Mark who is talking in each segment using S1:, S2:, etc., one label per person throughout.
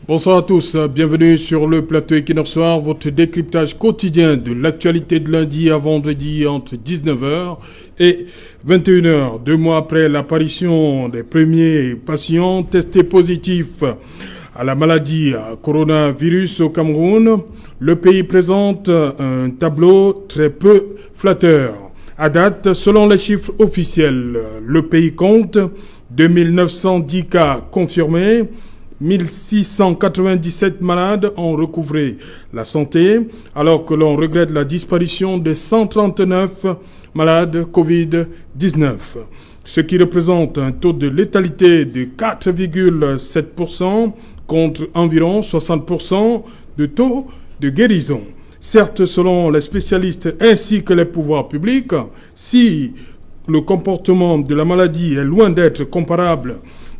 S1: Bonsoir à tous, bienvenue sur le plateau Equinox Soir, votre décryptage quotidien de l'actualité de lundi à vendredi entre 19h et 21h. 2 mois après l'apparition des premiers patients testés positifs à la maladie coronavirus au Cameroun, le pays présente un tableau très peu flatteur. À date, selon les chiffres officiels, le pays compte 2910 cas confirmés, 1697 malades ont recouvré la santé, alors que l'on regrette la disparition de 139 malades Covid-19, ce qui représente un taux de létalité de 4,7% contre environ 60% de taux de guérison. Certes, selon les spécialistes ainsi que les pouvoirs publics, si le comportement de la maladie est loin d'être comparable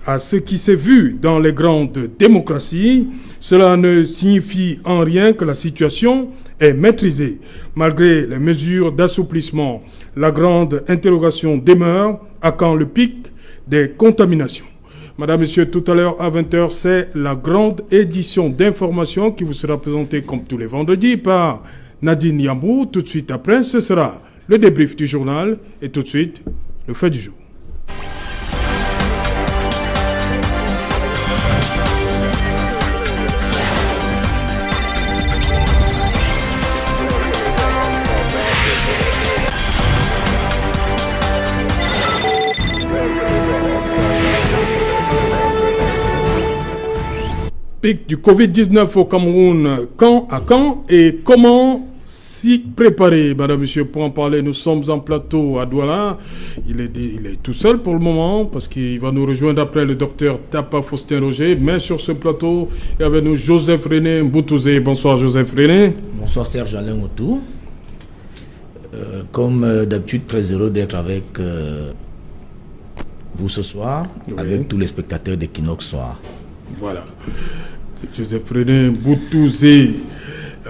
S1: à ce qui s'est vu dans les grandes démocraties, cela ne signifie en rien que la situation est maîtrisée. Malgré les mesures d'assouplissement, la grande interrogation demeure: à quand le pic des contaminations? Madame, Monsieur, tout à l'heure à 20h, c'est la grande édition d'information qui vous sera présentée comme tous les vendredis par Nadine Yambou. Tout de suite après, ce sera le débrief du journal et tout de suite, le fait du jour. Pic du Covid-19 au Cameroun, quand, à quand et comment s'y préparer? Madame, Monsieur, pour en parler, nous sommes en plateau à Douala. Il est tout seul pour le moment parce qu'il va nous rejoindre après le docteur Tapa Faustin Roger. Mais sur ce plateau, il y avait nous Joseph René Mboutouzé. Bonsoir Joseph René.
S2: Bonsoir Serge Alain Outou. Comme d'habitude, très heureux d'être avec vous ce soir, oui, avec tous les spectateurs d'Equinox Soir.
S1: Voilà. Joseph René Mboutouzé.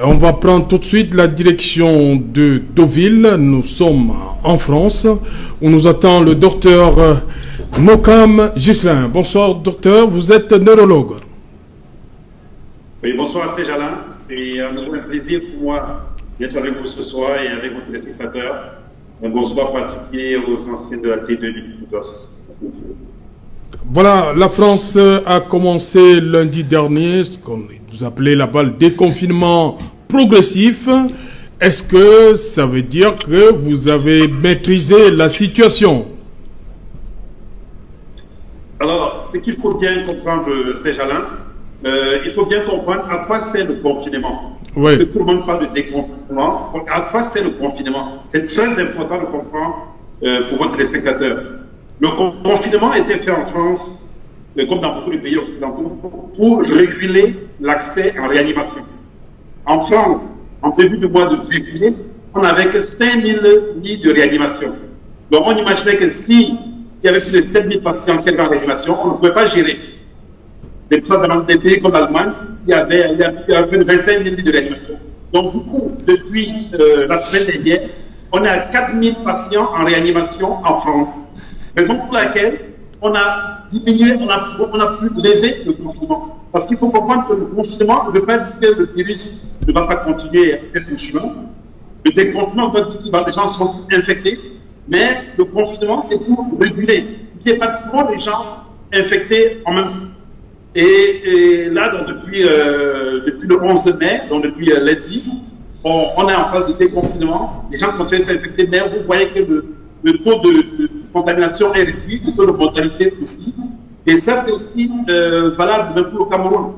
S1: On va prendre tout de suite la direction de Deauville. Nous sommes en France, où nous attend le docteur Mokam Ghislain. Bonsoir docteur, vous êtes neurologue.
S3: Oui, bonsoir Serge Alain. C'est un plaisir pour moi d'être avec vous ce soir et avec vos téléspectateurs. Un bonsoir particulier aux anciens de la T2 du Tidos.
S1: Voilà, la France a commencé lundi dernier, ce qu'on vous appelez là-bas le déconfinement progressif. Est-ce que ça veut dire que vous avez maîtrisé la situation?
S3: Alors, ce qu'il faut bien comprendre, Serge Alain, il faut bien comprendre à quoi sert le confinement.
S1: Oui.
S3: Parce que tout le monde parle de déconfinement. À quoi sert le confinement? C'est très important de comprendre pour votre téléspectateur. Le confinement a été fait en France, comme dans beaucoup de pays occidentaux, pour réguler l'accès en réanimation. En France, en début de mois de février, on n'avait que 5000 lits de réanimation. Donc on imaginait que s'il y avait plus de 7000 patients qui étaient en réanimation, on ne pouvait pas gérer. Des pays comme l'Allemagne, il y avait 25 000 lits de réanimation. Donc du coup, depuis la semaine dernière, on est à 4000 patients en réanimation en France. Raison pour laquelle on a diminué, on a pu lever le confinement. Parce qu'il faut comprendre que le confinement ne veut pas dire que le virus ne va pas continuer à faire son chemin. Le déconfinement veut dire que les gens sont infectés, mais le confinement, c'est pour réguler. Il n'y a pas trop de gens infectés en même temps. Et là, donc, depuis le 11 mai, donc depuis lundi, on est en phase de déconfinement. Les gens continuent d'être infectés, mais vous voyez que le taux de contamination est réduit, le taux de mortalité aussi. Et ça, c'est aussi valable même pour le Cameroun.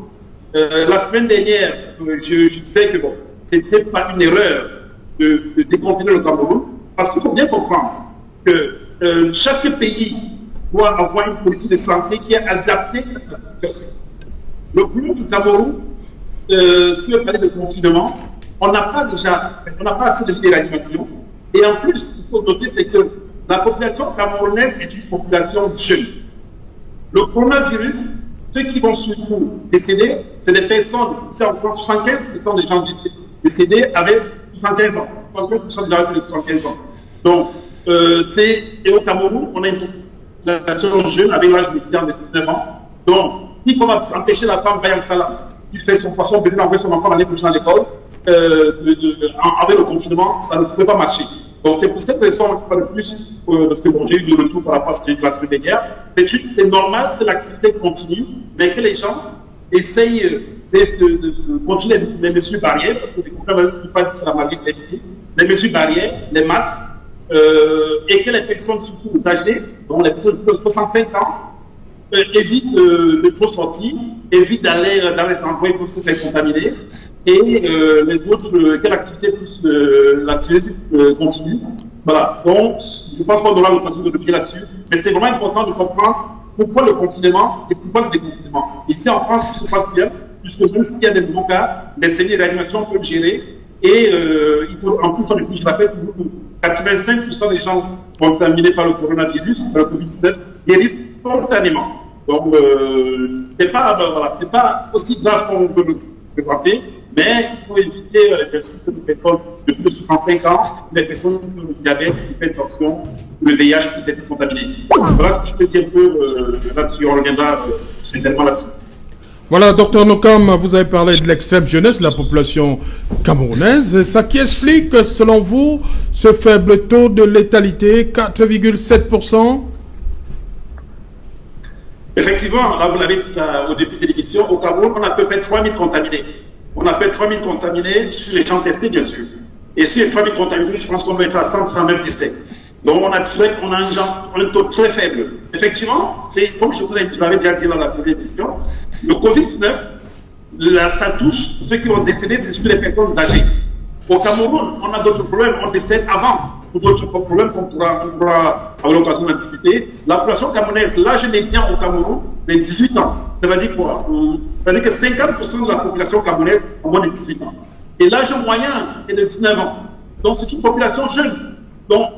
S3: La semaine dernière, je sais que bon, c'était pas une erreur de déconfiner le Cameroun, parce qu'il faut bien comprendre que chaque pays doit avoir une politique de santé qui est adaptée à sa situation. Le problème du Cameroun, si on parle de confinement, on n'a pas assez de lits de réanimation. Et en plus, il faut noter, c'est que la population camerounaise est une population jeune. Le coronavirus, ceux qui vont surtout décéder, c'est des personnes, c'est en France, 75% des gens décédés avaient 75 ans. 75% des gens avaient 75 ans. Donc, et au Cameroun, on a une population jeune avec l'âge médian de 19 ans. Donc, si on va empêcher la femme Bayam Salam qui fait son poisson, peut-être envoyer son enfant l'année prochaine à l'école, avec le confinement, ça ne pouvait pas marcher. Donc c'est pour cette raison, une fois de plus, parce que bon, j'ai eu du retour par rapport à ce que j'ai dit la semaine dernière, c'est normal que l'activité continue, mais que les gens essayent de continuer les mesures barrières, parce que quand même, il ne faut pas dire la maladie, les mesures barrières, les masques, et que les personnes surtout âgées, donc les personnes de 65 ans, évitent de trop sortir, évitent d'aller dans les endroits pour se faire contaminer, et les autres, que l'activité continue. Voilà. Donc, je pense qu'on aura l'occasion de revenir là-dessus, mais c'est vraiment important de comprendre pourquoi le confinement et pourquoi le déconfinement. Ici en France, tout se passe bien, puisque même s'il y a des nouveaux cas, les cellules de réanimation peuvent gérer, et il faut en plus, je rappelle toujours que 85% des gens contaminés par le coronavirus, par le Covid-19, guérissent spontanément. Donc, c'est pas aussi grave qu'on peut le présenter, mais il faut éviter les personnes de plus de 65 ans, les personnes qui ont le diabète, l'hypertension, le VIH qui s'est contaminé. Voilà ce que je peux dire un peu là-dessus. On reviendra certainement là-dessus.
S1: Voilà, docteur Nokam, vous avez parlé de l'extrême jeunesse de la population camerounaise. Ça qui explique, selon vous, ce faible taux de létalité, 4,7%?
S3: Effectivement, là vous l'avez dit au début de l'émission, au Cameroun, on a à peu près 3000 contaminés. On a à peu près 3000 contaminés sur les gens testés, bien sûr. Et sur les 3000 contaminés, je pense qu'on va être à 139 décès. Donc on a un taux très faible. Effectivement, c'est comme je vous l'avais déjà dit dans la première émission, le Covid-19, ça touche ceux qui ont décédé, c'est sur les personnes âgées. Au Cameroun, on a d'autres problèmes, on décède avant. Pour d'autres problèmes qu'on pourra avoir l'occasion d'en discuter. La population camerounaise, l'âge médian au Cameroun, c'est 18 ans. Ça veut dire quoi? Ça veut dire que 50% de la population camerounaise a moins de 18 ans. Et l'âge moyen est de 19 ans. Donc c'est une population jeune. Donc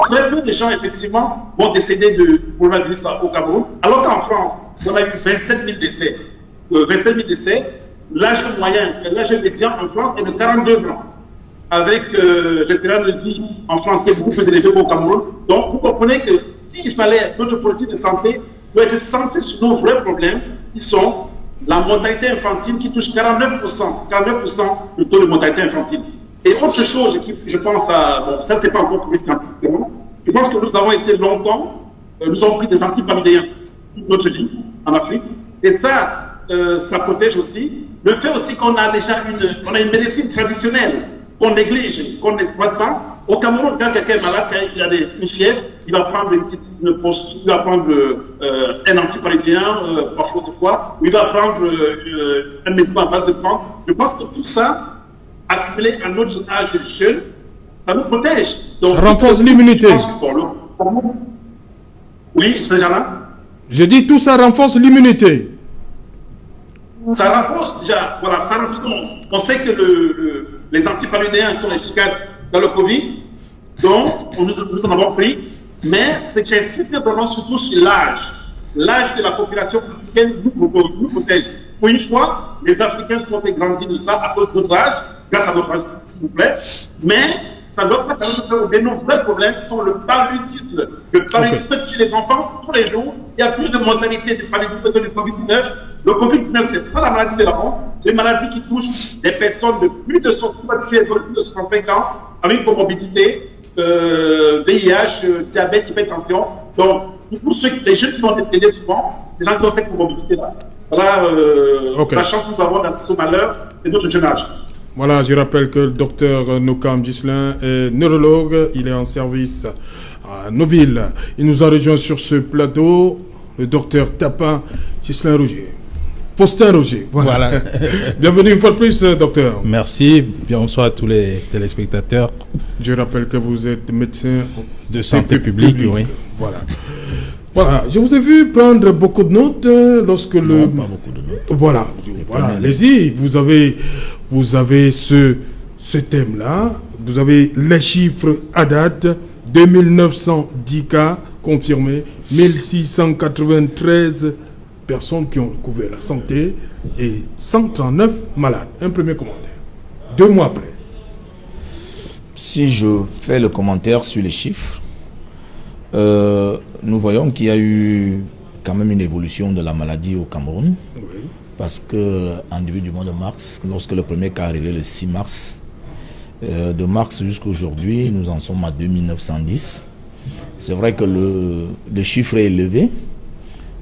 S3: très peu de gens, effectivement, vont décéder de coronavirus au Cameroun. Alors qu'en France, on a eu 27 000 décès. 27 000 décès. L'âge moyen, l'âge médian en France est de 42 ans. Avec l'espérance de vie en France qui est beaucoup plus élevée qu'au Cameroun. Donc, vous comprenez que s'il fallait notre politique de santé doit être centrée sur nos vrais problèmes qui sont la mortalité infantile qui touche 49% le taux de mortalité infantile. Et autre chose qui, je pense à, bon, ça c'est pas encore prouvé scientifiquement, je pense que nous avons été longtemps, nous avons pris des antipaludéens toute notre vie en Afrique, et ça protège aussi. Le fait aussi qu'on a déjà une médecine traditionnelle qu'on néglige, qu'on n'exploite pas. Au Cameroun, quand quelqu'un est malade, quand il a une fièvre, il va prendre il va prendre un antipaludéen, parfois de fois, ou il va prendre un médicament à base de plantes. Je pense que tout ça, accumulé à notre âge jeune, ça nous protège. Donc,
S1: ça renforce l'immunité.
S3: Oui, c'est déjà.
S1: Je dis tout ça renforce l'immunité.
S3: Ça renforce déjà, voilà, ça renforce. On sait que les antipaludéens sont efficaces dans le Covid, donc nous en avons pris, mais c'est que j'insiste vraiment surtout sur l'âge. L'âge de la population africaine nous protège. Pour une fois, les Africains sont grandis de ça à cause de notre âge, grâce à notre âge, s'il vous plaît, mais ça ne doit pas faire oublier nos vrais problèmes qui sont le paludisme. Le paludisme tue les enfants tous les jours. Il y a plus de mortalité de paludisme que du Covid-19. Le Covid-19, ce n'est pas la maladie de la honte, c'est une maladie qui touche des personnes de plus de 65 ans avec une comorbidité, VIH, diabète, hypertension. Donc, pour les jeunes qui vont décéder souvent, les gens qui ont cette comorbidité-là. Voilà la chance que nous avons dans ce malheur, c'est notre jeune âge.
S1: Voilà, je rappelle que le docteur Nokam Ghislain est neurologue, il est en service à Noville. Il nous a rejoint sur ce plateau, le docteur Tapin Ghislain Roger. Faustin Roger, voilà. Bienvenue une fois de plus, docteur.
S2: Merci, bonsoir à tous les téléspectateurs.
S1: Je rappelle que vous êtes médecin
S2: de santé publique, oui.
S1: Voilà, je vous ai vu prendre beaucoup de notes lorsque
S2: non, pas beaucoup de notes.
S1: Voilà, allez-y, vous avez ce thème-là, vous avez les chiffres à date, 2910 cas confirmés, 1693 personnes qui ont recouvert la santé et 139 malades. Un premier commentaire. 2 mois après.
S2: Si je fais le commentaire sur les chiffres, nous voyons qu'il y a eu quand même une évolution de la maladie au Cameroun.
S1: Oui.
S2: parce qu'en début du mois de mars, lorsque le premier cas est arrivé le 6 mars, de mars jusqu'à aujourd'hui, nous en sommes à 2910. C'est vrai que le chiffre est élevé,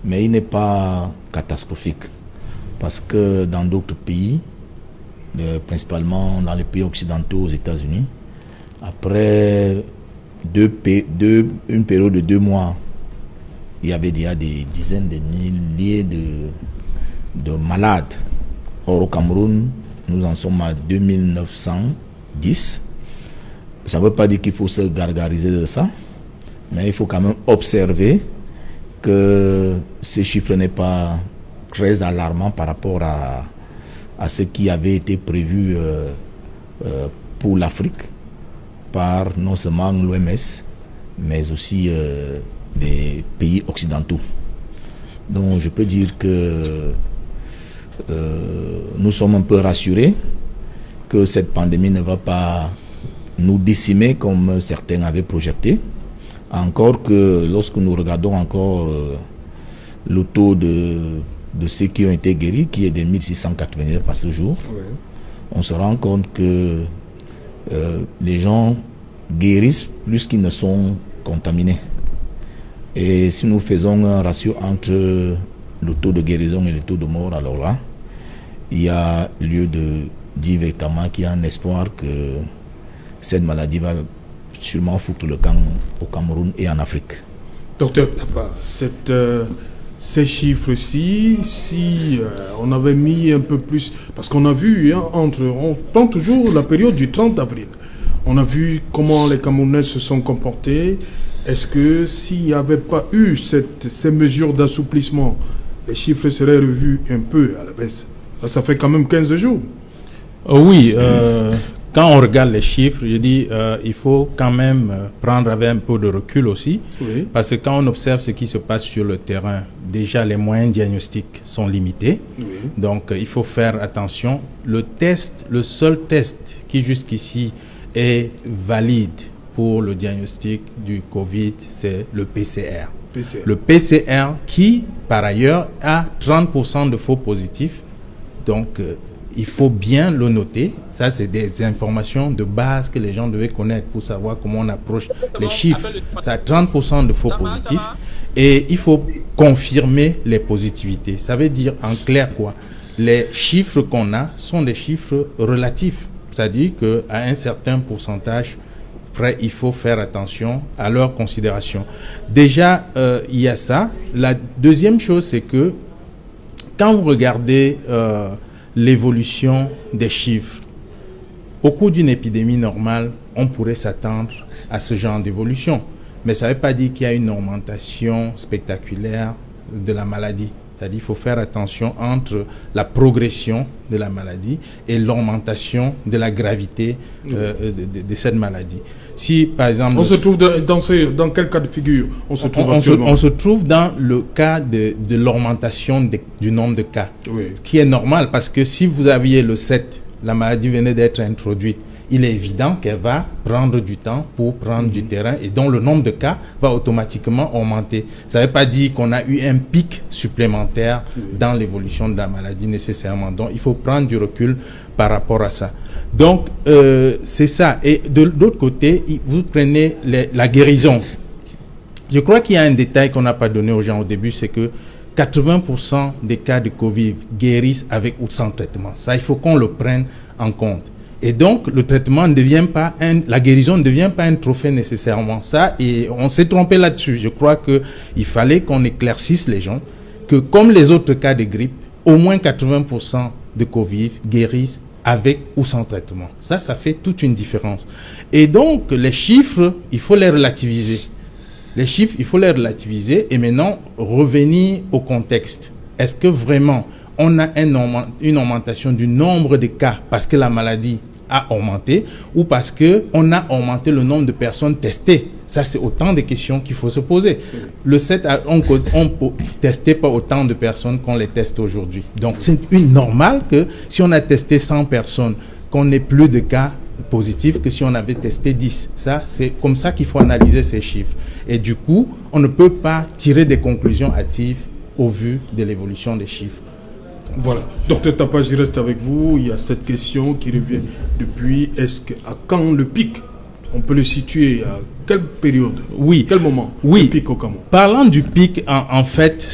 S2: mais il n'est pas catastrophique. Parce que dans d'autres pays, principalement dans les pays occidentaux, aux États-Unis, après une période de 2 mois, il y avait déjà des dizaines de milliers de malades. Or, au Cameroun, nous en sommes à 2910. Ça ne veut pas dire qu'il faut se gargariser de ça, mais il faut quand même observer que ce chiffre n'est pas très alarmant par rapport à ce qui avait été prévu pour l'Afrique par non seulement l'OMS, mais aussi des pays occidentaux. Donc je peux dire que nous sommes un peu rassurés que cette pandémie ne va pas nous décimer comme certains avaient projeté. Encore que lorsque nous regardons encore le taux de ceux qui ont été guéris, qui est de 1689 à ce jour, oui, on se rend compte que les gens guérissent plus qu'ils ne sont contaminés. Et si nous faisons un ratio entre le taux de guérison et le taux de mort, alors là, il y a lieu de dire véritablement qu'il y a un espoir que cette maladie va sûrement foutre le camp au Cameroun et en Afrique.
S1: Docteur Tapa, ces chiffres-ci, si on avait mis un peu plus, parce qu'on a vu, on prend toujours la période du 30 avril, on a vu comment les Camerounais se sont comportés. Est-ce que s'il n'y avait pas eu ces mesures d'assouplissement, les chiffres seraient revus un peu à la baisse? Ça fait quand même 15 jours.
S4: Oui, quand on regarde les chiffres, je dis il faut quand même prendre avec un peu de recul aussi, oui, parce que quand on observe ce qui se passe sur le terrain, déjà les moyens diagnostiques sont limités, oui, donc il faut faire attention. Le seul test qui jusqu'ici est valide pour le diagnostic du Covid, c'est le PCR. Le PCR qui, par ailleurs, a 30% de faux positifs. Donc, il faut bien le noter. Ça, c'est des informations de base que les gens devaient connaître pour savoir comment on approche les chiffres. Ça a 30% de faux positifs. Et il faut confirmer les positivités. Ça veut dire, en clair, quoi? Les chiffres qu'on a sont des chiffres relatifs. C'est-à-dire qu'à un certain pourcentage, après, il faut faire attention à leur considération. Déjà, il y a ça. La deuxième chose, c'est que quand vous regardez l'évolution des chiffres, au cours d'une épidémie normale, on pourrait s'attendre à ce genre d'évolution. Mais ça ne veut pas dire qu'il y a une augmentation spectaculaire de la maladie. C'est-à-dire qu'il faut faire attention entre la progression de la maladie et l'augmentation de la gravité de cette maladie. Si, par exemple...
S1: On se trouve dans quel cas de figure on se
S4: trouve dans le cas de l'augmentation du nombre de cas, oui, qui est normal parce que si vous aviez le 7, la maladie venait d'être introduite, il est évident qu'elle va prendre du temps pour prendre du terrain et donc le nombre de cas va automatiquement augmenter. Ça ne veut pas dire qu'on a eu un pic supplémentaire dans l'évolution de la maladie nécessairement. Donc, il faut prendre du recul par rapport à ça. Donc, c'est ça. Et de l'autre côté, vous prenez la guérison. Je crois qu'il y a un détail qu'on n'a pas donné aux gens au début, c'est que 80% des cas de Covid guérissent avec ou sans traitement. Ça, il faut qu'on le prenne en compte. Et donc, le traitement ne devient pas la guérison ne devient pas un trophée nécessairement. Ça, et on s'est trompé là-dessus. Je crois qu'il fallait qu'on éclaircisse les gens que, comme les autres cas de grippe, au moins 80% de Covid guérissent avec ou sans traitement. Ça fait toute une différence. Et donc, les chiffres, il faut les relativiser. Les chiffres, il faut les relativiser et maintenant revenir au contexte. Est-ce que vraiment on a une augmentation du nombre de cas parce que la maladie a augmenté ou parce qu'on a augmenté le nombre de personnes testées? Ça, c'est autant de questions qu'il faut se poser. Le 7, on ne testait pas autant de personnes qu'on les teste aujourd'hui. Donc, c'est normal que si on a testé 100 personnes, qu'on n'ait plus de cas positifs que si on avait testé 10. Ça, c'est comme ça qu'il faut analyser ces chiffres. Et du coup, on ne peut pas tirer des conclusions hâtives au vu de l'évolution des chiffres.
S1: Voilà. Docteur Tapa, je reste avec vous. Il y a cette question qui revient depuis. À quand le pic? On peut le situer à quelle période?
S4: Oui.
S1: Quel moment?
S4: Oui.
S1: Le pic au Cameroun.
S4: Parlant du pic, en fait,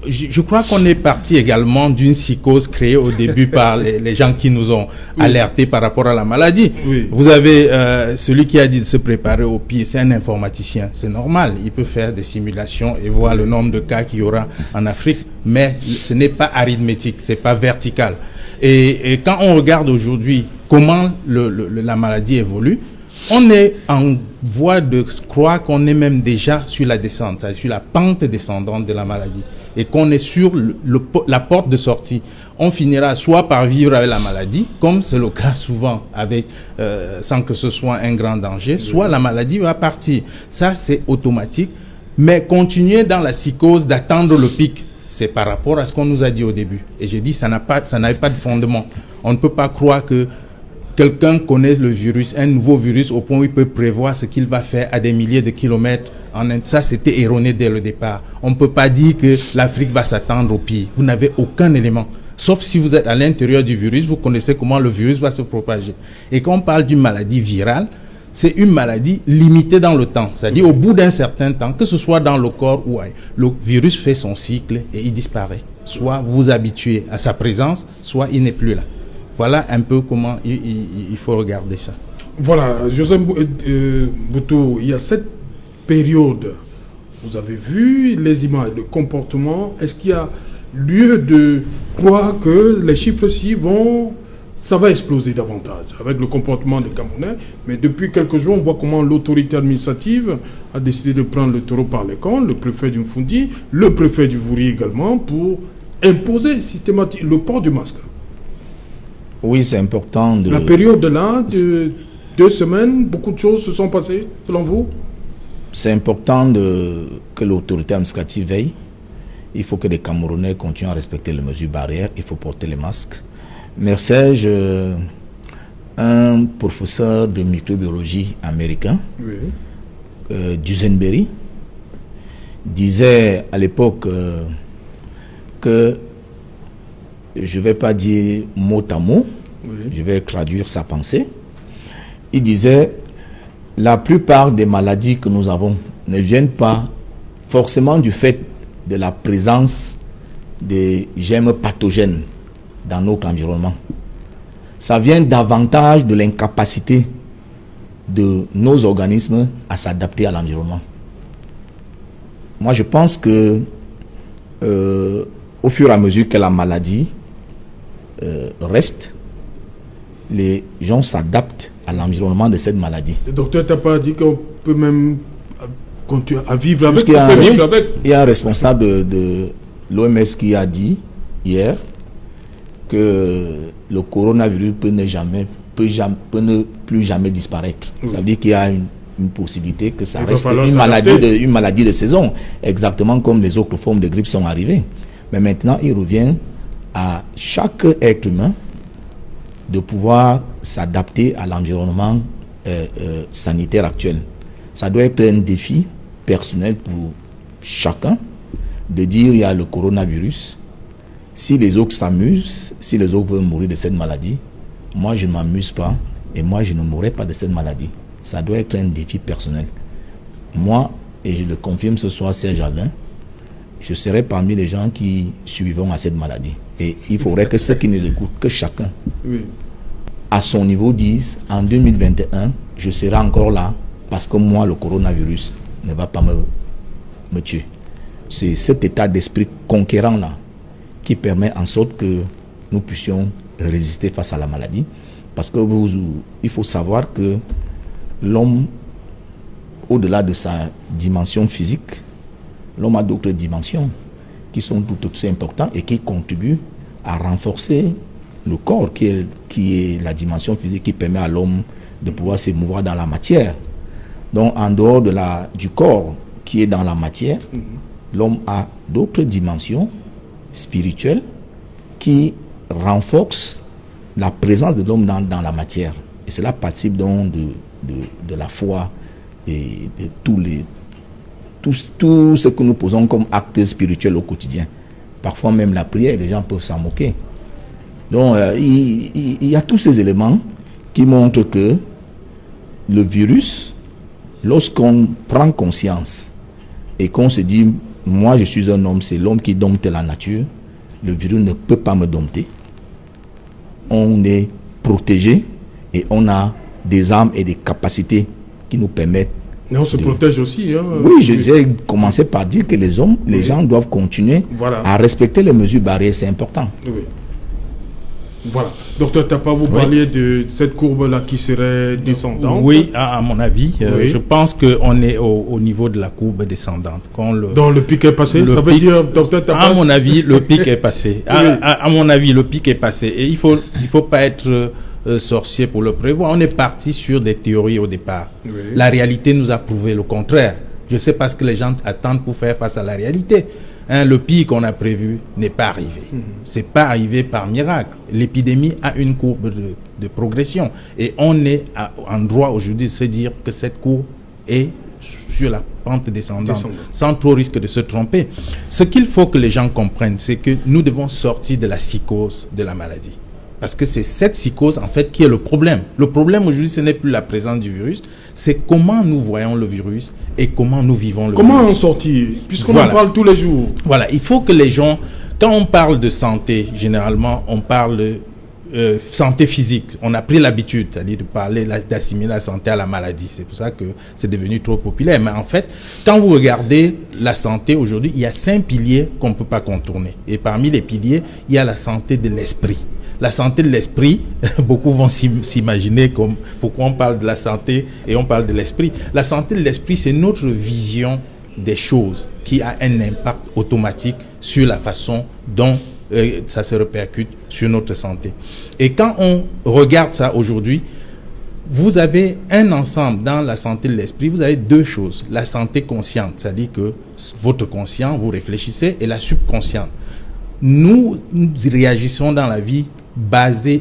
S4: je crois qu'on est parti également d'une psychose créée au début par les gens qui nous ont alertés par rapport à la maladie.
S1: Oui.
S4: Vous avez celui qui a dit de se préparer au pire, c'est un informaticien. C'est normal, il peut faire des simulations et voir le nombre de cas qu'il y aura en Afrique, mais ce n'est pas arithmétique, c'est pas vertical. Et quand on regarde aujourd'hui comment la maladie évolue, on est en voie de croire qu'on est même déjà sur la descente, sur la pente descendante de la maladie, et qu'on est sur la porte de sortie. On finira soit par vivre avec la maladie, comme c'est le cas souvent, sans que ce soit un grand danger, soit la maladie va partir. Ça, c'est automatique. Mais continuer dans la psychose d'attendre le pic, c'est par rapport à ce qu'on nous a dit au début. Et j'ai dit, ça n'avait pas de fondement. On ne peut pas croire que quelqu'un connaît le virus, un nouveau virus, au point où il peut prévoir ce qu'il va faire à des milliers de kilomètres en Inde. Ça, c'était erroné dès le départ. On ne peut pas dire que l'Afrique va s'attendre au pire. Vous n'avez aucun élément. Sauf si vous êtes à l'intérieur du virus, vous connaissez comment le virus va se propager. Et quand on parle d'une maladie virale, c'est une maladie limitée dans le temps. C'est-à-dire au bout d'un certain temps, que ce soit dans le corps ou ailleurs, le virus fait son cycle et il disparaît. Soit vous vous habituez à sa présence, soit il n'est plus là. Voilà un peu comment il faut regarder ça.
S1: Voilà, José Boutou, il y a cette période, vous avez vu les images, le comportement. Est-ce qu'il y a lieu de croire que les chiffres-ci ça va exploser davantage avec le comportement des Camerounais? Mais depuis quelques jours, on voit comment l'autorité administrative a décidé de prendre le taureau par les cornes, le préfet du Mfundi, le préfet du Vouri également, pour imposer systématiquement le port du masque.
S2: Oui, c'est important de...
S1: La période là, de 2 semaines, beaucoup de choses se sont passées, selon vous?
S2: C'est important que l'autorité administrative veille. Il faut que les Camerounais continuent à respecter les mesures barrières. Il faut porter les masques. Merci, un professeur de microbiologie américain, Dusenberry, disait à l'époque que, je ne vais pas dire mot à mot, je vais traduire sa pensée. Il disait, la plupart des maladies que nous avons ne viennent pas forcément du fait de la présence des germes pathogènes dans notre environnement. Ça vient davantage de l'incapacité de nos organismes à s'adapter à l'environnement. Moi, je pense que au fur et à mesure que la maladie reste, les gens s'adaptent à l'environnement de cette maladie.
S1: Le docteur t'a pas dit qu'on peut même continuer à vivre avec.
S2: Il y a un responsable de l'OMS qui a dit hier que le coronavirus peut ne plus jamais disparaître. Ça veut dire qu'il y a une possibilité que ça reste une maladie de saison, exactement comme les autres formes de grippe sont arrivées. Mais maintenant, il revient à chaque être humain de pouvoir s'adapter à l'environnement sanitaire actuel. Ça doit être un défi personnel pour chacun de dire il y a le coronavirus. Si les autres s'amusent, si les autres veulent mourir de cette maladie, moi je ne m'amuse pas et moi je ne mourrai pas de cette maladie. Ça doit être un défi personnel. Moi, et je le confirme ce soir, Serge Jardin, je serai parmi les gens qui survivront à cette maladie. Et il faudrait que ceux qui nous écoutent, que chacun, à son niveau, dise en 2021, je serai encore là parce que moi, le coronavirus ne va pas me tuer. C'est cet état d'esprit conquérant-là qui permet en sorte que nous puissions résister face à la maladie. Parce que il faut savoir que l'homme, au-delà de sa dimension physique, l'homme a d'autres dimensions qui sont tout aussi importantes et qui contribuent à renforcer le corps, qui est la dimension physique qui permet à l'homme de pouvoir se mouvoir dans la matière. Donc, en dehors du corps qui est dans la matière, l'homme a d'autres dimensions spirituelles qui renforcent la présence de l'homme dans la matière. Et cela participe donc de la foi et de tout ce que nous posons comme actes spirituels au quotidien. parfois même la prière, les gens peuvent s'en moquer. Donc, il y a tous ces éléments qui montrent que le virus, lorsqu'on prend conscience et qu'on se dit, moi je suis un homme, c'est l'homme qui dompte la nature, le virus ne peut pas me dompter. On est protégé et on a des armes et des capacités qui nous permettent.
S1: Mais on se protège aussi. Hein,
S2: oui, j'ai commencé par dire que les gens doivent continuer à respecter les mesures barrières, c'est important.
S1: Oui. Voilà. Docteur Tapa, vous parliez de cette courbe-là qui serait descendante.
S4: Oui, à mon avis, je pense qu'on est au niveau de la courbe descendante.
S1: Donc le pic est passé, ça veut dire, docteur Tapa?
S4: À mon avis, le pic est passé. À mon avis, le pic est passé. Et il faut pas être sorcier pour le prévoir. On est parti sur des théories au départ. Oui. La réalité nous a prouvé le contraire. Je sais pas ce que les gens attendent pour faire face à la réalité. Le pic qu'on a prévu n'est pas arrivé. C'est pas arrivé par miracle. L'épidémie a une courbe de progression. Et on est en droit aujourd'hui de se dire que cette courbe est sur la pente descendante, sans trop risque de se tromper. Ce qu'il faut que les gens comprennent, c'est que nous devons sortir de la psychose de la maladie. Parce que c'est cette psychose, en fait, qui est le problème. Le problème aujourd'hui, ce n'est plus la présence du virus, c'est comment nous voyons le virus et comment nous vivons le virus.
S1: Comment en sortir, puisqu'on en parle tous les jours?
S4: Voilà, il faut que les gens, quand on parle de santé, généralement, on parle de santé physique. On a pris l'habitude, c'est-à-dire d'assimiler la santé à la maladie. C'est pour ça que c'est devenu trop populaire. Mais en fait, quand vous regardez la santé aujourd'hui, il y a 5 piliers qu'on ne peut pas contourner. Et parmi les piliers, il y a la santé de l'esprit. La santé de l'esprit, beaucoup vont s'imaginer comme pourquoi on parle de la santé et on parle de l'esprit. La santé de l'esprit, c'est notre vision des choses qui a un impact automatique sur la façon dont ça se répercute sur notre santé. Et quand on regarde ça aujourd'hui, vous avez un ensemble dans la santé de l'esprit, vous avez 2 choses. La santé consciente, c'est-à-dire que votre conscient, vous réfléchissez, et la subconsciente. Nous réagissons dans la vie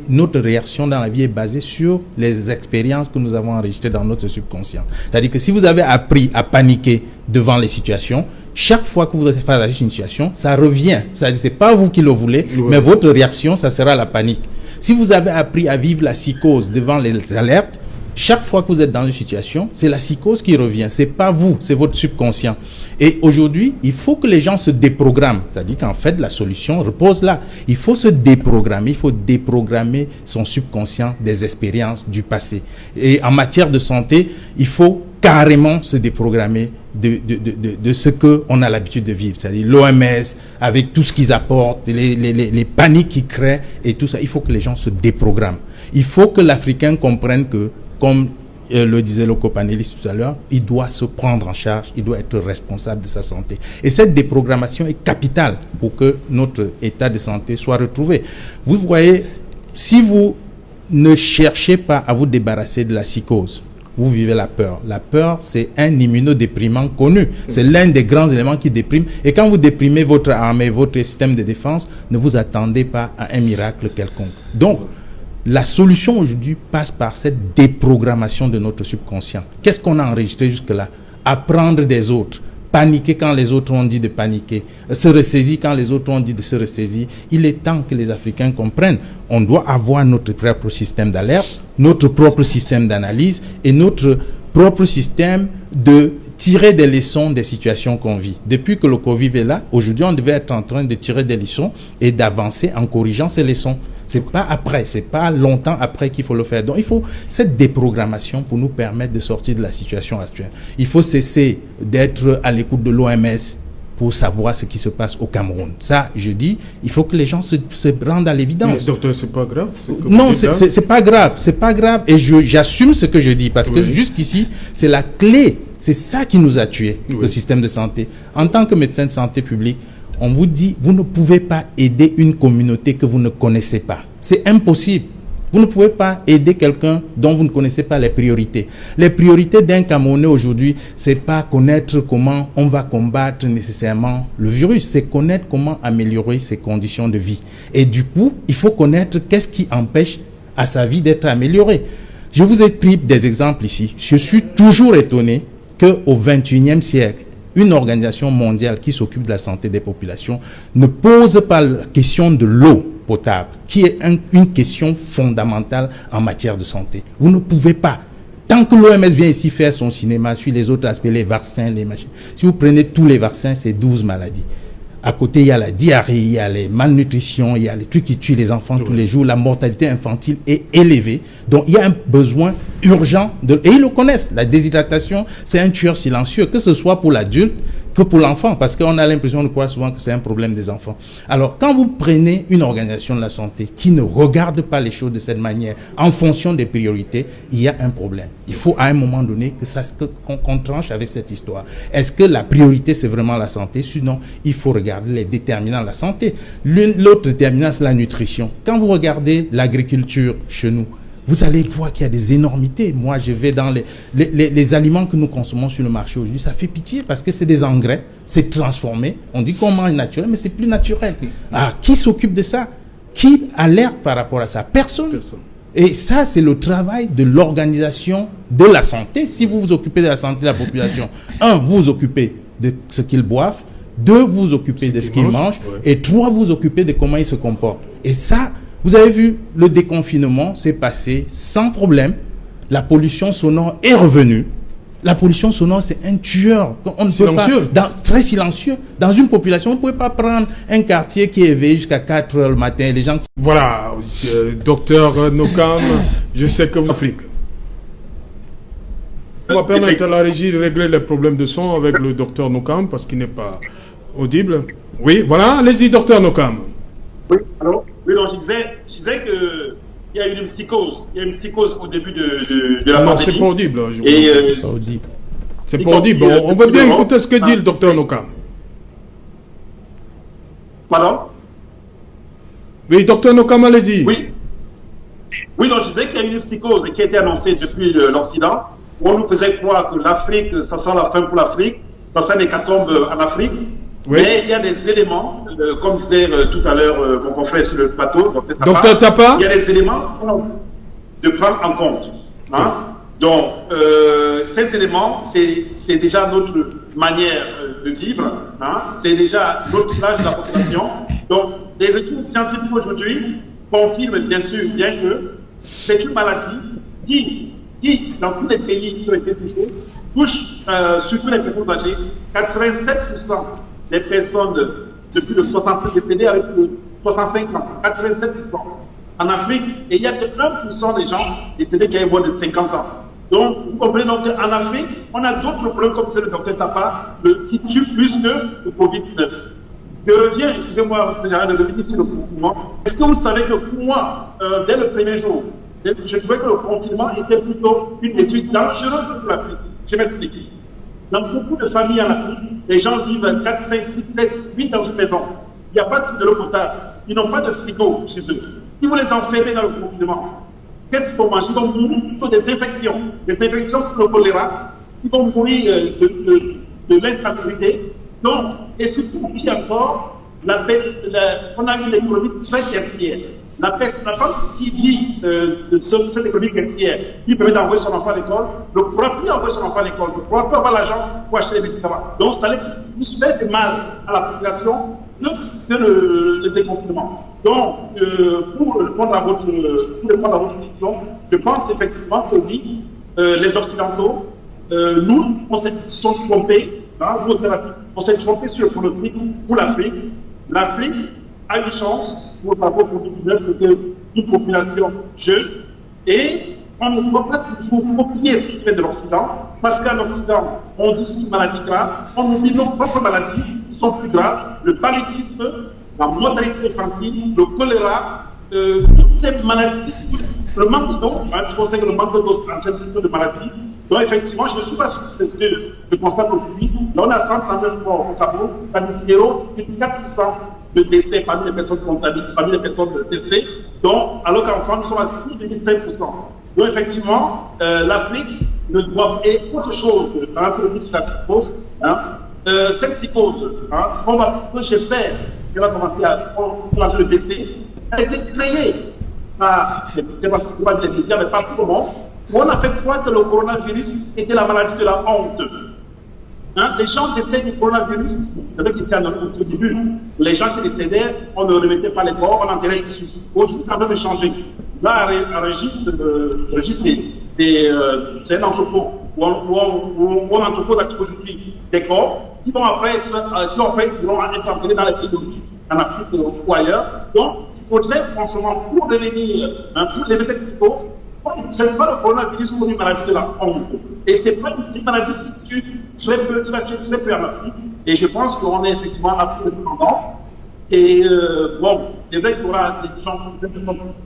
S4: notre réaction dans la vie est basée sur les expériences que nous avons enregistrées dans notre subconscient. C'est-à-dire que si vous avez appris à paniquer devant les situations, chaque fois que vous êtes face à une situation, ça revient. C'est-à-dire que ce n'est pas vous qui le voulez, mais votre réaction, ça sera la panique. Si vous avez appris à vivre la psychose devant les alertes, chaque fois que vous êtes dans une situation, c'est la psychose qui revient. C'est pas vous, c'est votre subconscient. Et aujourd'hui, il faut que les gens se déprogramment. C'est-à-dire qu'en fait, la solution repose là. Il faut se déprogrammer. Il faut déprogrammer son subconscient des expériences du passé. Et en matière de santé, il faut carrément se déprogrammer de ce qu'on a l'habitude de vivre. C'est-à-dire l'OMS, avec tout ce qu'ils apportent, les paniques qu'ils créent et tout ça. Il faut que les gens se déprogramment. Il faut que l'Africain comprenne que, comme le disait le copanéliste tout à l'heure, il doit se prendre en charge, il doit être responsable de sa santé. Et cette déprogrammation est capitale pour que notre état de santé soit retrouvé. Vous voyez, si vous ne cherchez pas à vous débarrasser de la psychose, vous vivez la peur. La peur, c'est un immunodéprimant connu. C'est l'un des grands éléments qui déprime. Et quand vous déprimez votre armée, votre système de défense, ne vous attendez pas à un miracle quelconque. Donc, la solution aujourd'hui passe par cette déprogrammation de notre subconscient. Qu'est-ce qu'on a enregistré jusque-là? Apprendre des autres, paniquer quand les autres ont dit de paniquer, se ressaisir quand les autres ont dit de se ressaisir. Il est temps que les Africains comprennent. On doit avoir notre propre système d'alerte, notre propre système d'analyse et notre propre système de tirer des leçons des situations qu'on vit. Depuis que le Covid est là, aujourd'hui, on devait être en train de tirer des leçons et d'avancer en corrigeant ces leçons. C'est pas après, c'est pas longtemps après qu'il faut le faire. Donc, il faut cette déprogrammation pour nous permettre de sortir de la situation actuelle. Il faut cesser d'être à l'écoute de l'OMS pour savoir ce qui se passe au Cameroun. Ça, je dis, il faut que les gens se rendent à l'évidence.
S1: Mais docteur, c'est pas grave?
S4: Non, c'est pas grave. C'est pas grave. Et j'assume ce que je dis parce que jusqu'ici, c'est la clé. C'est ça qui nous a tués, le système de santé. En tant que médecin de santé publique, on vous dit, vous ne pouvez pas aider une communauté que vous ne connaissez pas. C'est impossible. Vous ne pouvez pas aider quelqu'un dont vous ne connaissez pas les priorités. Les priorités d'un Camerounais aujourd'hui, c'est pas connaître comment on va combattre nécessairement le virus, c'est connaître comment améliorer ses conditions de vie. Et du coup, il faut connaître qu'est-ce qui empêche à sa vie d'être améliorée. Je vous ai pris des exemples ici. Je suis toujours étonné qu'au XXIe siècle, une organisation mondiale qui s'occupe de la santé des populations ne pose pas la question de l'eau potable, qui est une question fondamentale en matière de santé. Vous ne pouvez pas. Tant que l'OMS vient ici faire son cinéma sur les autres aspects, les vaccins, les machines, si vous prenez tous les vaccins, c'est 12 maladies. À côté, il y a la diarrhée, il y a les malnutritions, il y a les trucs qui tuent les enfants tous les jours. La mortalité infantile est élevée. Donc, il y a un besoin urgent. Et ils le connaissent. La déshydratation, c'est un tueur silencieux, que ce soit pour l'adulte que pour l'enfant. Parce qu'on a l'impression de croire souvent que c'est un problème des enfants. Alors, quand vous prenez une organisation de la santé qui ne regarde pas les choses de cette manière, en fonction des priorités, il y a un problème. Il faut à un moment donné qu'on tranche avec cette histoire. Est-ce que la priorité, c'est vraiment la santé? Sinon, il faut regarder les déterminants de la santé. L'autre déterminant, c'est la nutrition. Quand vous regardez l'agriculture chez nous, vous allez voir qu'il y a des énormités. Moi, je vais dans les aliments que nous consommons sur le marché aujourd'hui, ça fait pitié parce que c'est des engrais, c'est transformé. On dit qu'on mange naturel, mais c'est plus naturel. Ah, qui s'occupe de ça? Qui alerte par rapport à ça? Personne. Et ça, c'est le travail de l'organisation de la santé. Si vous vous occupez de la santé de la population, vous vous occupez de ce qu'ils boivent, 2, vous vous occupez de ce qu'ils mangent, et 3, vous vous occupez de comment ils se comportent. Et ça, vous avez vu, le déconfinement s'est passé sans problème. La pollution sonore est revenue. La pollution sonore, c'est un tueur. On ne
S1: silencieux.
S4: peut pas, très silencieux. Dans une population, vous ne pouvez pas prendre un quartier qui est éveillé jusqu'à 4 heures le matin. Les gens...
S1: Voilà, docteur Nokam, je sais que vous Afrique. On va permettre à la régie de régler les problèmes de son avec le docteur Nokam parce qu'il n'est pas audible. Oui, voilà, allez-y, docteur Nokam.
S3: Oui, alors, oui, donc je disais que il y a une psychose. Il y a une psychose au début de la pandémie.
S1: Non, c'est pas audible.
S4: C'est pas audible.
S1: C'est pas audible. On veut bien écouter ce que dit le docteur Nokam.
S3: Pardon?
S1: Oui, docteur Nokam, allez-y.
S3: Oui. Oui, donc je disais qu'il y a une psychose qui a été annoncée depuis l'Occident, où on nous faisait croire que l'Afrique, ça sent la fin pour l'Afrique, ça sent l'hécatombe en Afrique. Oui. Mais il y a des éléments, comme disait tout à l'heure mon confrère sur le plateau,
S1: Docteur Tapa,
S3: il y a des éléments de prendre en compte. Hein? Oui. Donc, ces éléments, c'est déjà notre manière de vivre, hein? C'est déjà notre âge de la population. Donc, les études scientifiques aujourd'hui confirment bien sûr bien que c'est une maladie qui, dans tous les pays qui ont été touchés, touche surtout les personnes âgées. 87% des personnes de plus de 65 décédées avec 65 ans, 87% en Afrique, et il n'y a que 1% des gens décédés qui avaient moins de 50 ans. Donc, vous comprenez donc qu'en Afrique, on a d'autres problèmes comme c'est le docteur Tapa, qui tue plus que le Covid-19. Je reviens, excusez-moi, de revenir sur le confinement. Est-ce que vous savez que pour moi, dès le premier jour, je trouvais que le confinement était plutôt une mesure dangereuse pour l'Afrique. Je m'explique. Dans beaucoup de familles en Afrique, les gens vivent 4, 5, 6, 7, 8 dans une maison. Il n'y a pas de l'eau potable. Ils n'ont pas de frigo chez eux. Si vous les enfermez dans le confinement, qu'est-ce qu'ils vont manger? Ils vont mourir plutôt des infections pour le choléra. Ils vont mourir de l'insalubrité. Donc, et surtout, puis encore, on a une économie très tertiaire. La femme qui vit de cette économie tertiaire, qui permet d'envoyer son enfant à l'école, ne pourra plus envoyer son enfant à l'école, ne pourra plus avoir l'argent pour acheter les médicaments. Donc, ça allait plus faire de mal à la population que le déconfinement. Donc, pour répondre à votre question, je pense effectivement que oui, les Occidentaux, nous, on s'est trompés, hein, on s'est trompés sur le pronostic pour l'Afrique. L'Afrique a une chance pour le rapport Covid-19, c'était une population jeune, et on ne doit pas toujours copier ce qui fait de l'Occident, parce qu'à l'Occident, on dit c'est une maladie grave, on oublie nos propres maladies qui sont plus graves, le paludisme, la mortalité infantile, le choléra, toutes ces maladies, le manque d'eau, je conseille que le manque d'eau entraîne plutôt de maladies. Donc effectivement, je ne suis pas sûr de ce que je constate aujourd'hui. Là, on a 139 morts au Cameroun, Panisero, et 4% de décès parmi les personnes contaminées, parmi les personnes testées. Donc, alors qu'en France, nous sommes à 6,5%. Donc effectivement, l'Afrique ne doit et autre chose dans la politique sur la psychose. Hein, cette psychose, hein, j'espère qu'elle va commencer à le décès. Elle a été créée par les médias, mais pas tout le monde. On a fait croire que le coronavirus était la maladie de la honte. Hein, les gens décèdent du coronavirus. C'est vrai qu'ici, au début, les gens qui décédaient, on ne remettait pas les corps, on enterrait dessus. Aujourd'hui, ça va changer. Là, à Régis, c'est un entrepôt où on entrepose aujourd'hui des corps qui vont après être enterrés dans les pays d'origine, en Afrique ou ailleurs. Donc, il faudrait franchement, pour devenir pour les métaphysiques, ce n'est pas le coronavirus comme une maladie de la honte. Et ce n'est pas une maladie qui tue très peu, qui va tuer très peu en Afrique. Et je pense qu'on est effectivement à peu de tendance. Et bon, c'est vrai qu'il y aura des gens